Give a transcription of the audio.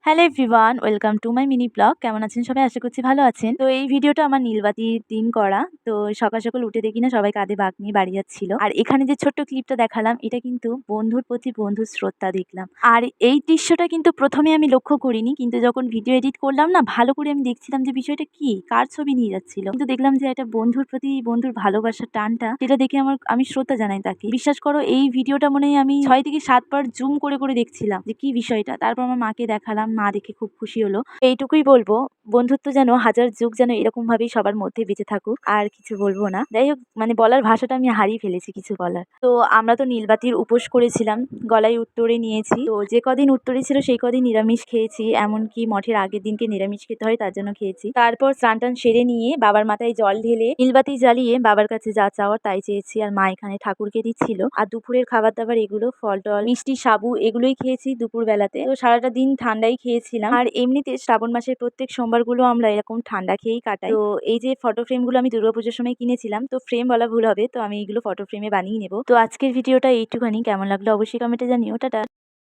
Hello everyone, welcome to my mini blog. কেমন আছেন সবাই? আশা করছি ভালো আছেন। তো এই ভিডিওটা আমার নীলবাতির দিন করা। তো সকাল সকাল উঠে দেখি না সবাই কাঁধে বাঁক নিয়ে বাড়ি যাচ্ছিল। আর এখানে যে ছোট্ট ক্লিপটা দেখালাম, এটা কিন্তু বন্ধুর প্রতি বন্ধুর শ্রদ্ধা দেখলাম। আর এই দৃশ্যটা কিন্তু প্রথমে আমি লক্ষ্য করিনি, কিন্তু যখন ভিডিও এডিট করলাম না, ভালো করে আমি দেখছিলাম যে বিষয়টা কি, কার ছবি নিয়ে যাচ্ছিল। কিন্তু দেখলাম যে এটা বন্ধুর প্রতি বন্ধুর ভালোবাসার টানটা, সেটা দেখে আমি শ্রদ্ধা জানাই তাকে। বিশ্বাস করো, এই ভিডিওটা মনে হয় আমি 6 থেকে 7 বার জুম করে করে দেখছিলাম যে কি বিষয়টা। তারপর আমার মাকে দেখালাম, মা দেখে খুব খুশি হলো। এইটুকুই বলবো, বন্ধুত্ব যেন হাজার যুগ যেন এরকম ভাবেই সবার মধ্যে বেঁচে থাকুক। আর কিছু বলবো না। যাই হোক, বলার ভাষাটা আমি হারিয়ে ফেলেছি কিছু বলার। তো আমরা তো নীলবাতির উপোস করেছিলাম, গলায় উত্তরে নিয়েছি। তো যে কদিন উত্তরে ছিল সেই কদিন নিরামিষ খেয়েছি, এমনকি মঠের আগের দিনকে নিরামিষ খেতে হয় তার জন্য খেয়েছি। তারপর স্নান টান সেরে নিয়ে বাবার মাথায় জল ঢেলে নীলবাতি জ্বালিয়ে বাবার কাছে যা চাওয়ার তাই চেয়েছি। আর মা এখানে ঠাকুরকে দিচ্ছিল। আর দুপুরের খাবার দাবার এগুলো, ফল টল, মিষ্টি, সাবু এগুলোই খেয়েছি দুপুর বেলাতে। তো সারাটা দিন ঠান্ডাই খেয়েছিলাম। আর এমনিতে শ্রাবণ মাসের প্রত্যেক সোমবারগুলো আমরা এরকম ঠান্ডা খেয়েই কাটাই। তো এই যে ফটো ফ্রেমগুলো আমি দুর্গাপুজোর সময় কিনেছিলাম, তো ফ্রেম বলা ভুল হবে, তো আমি এগুলো ফটো ফ্রেমে বানিয়ে নেবো। তো আজকের ভিডিওটা এইটুখানি। কেমন লাগলো অবশ্যই কমেন্টে জানিও। টাটা।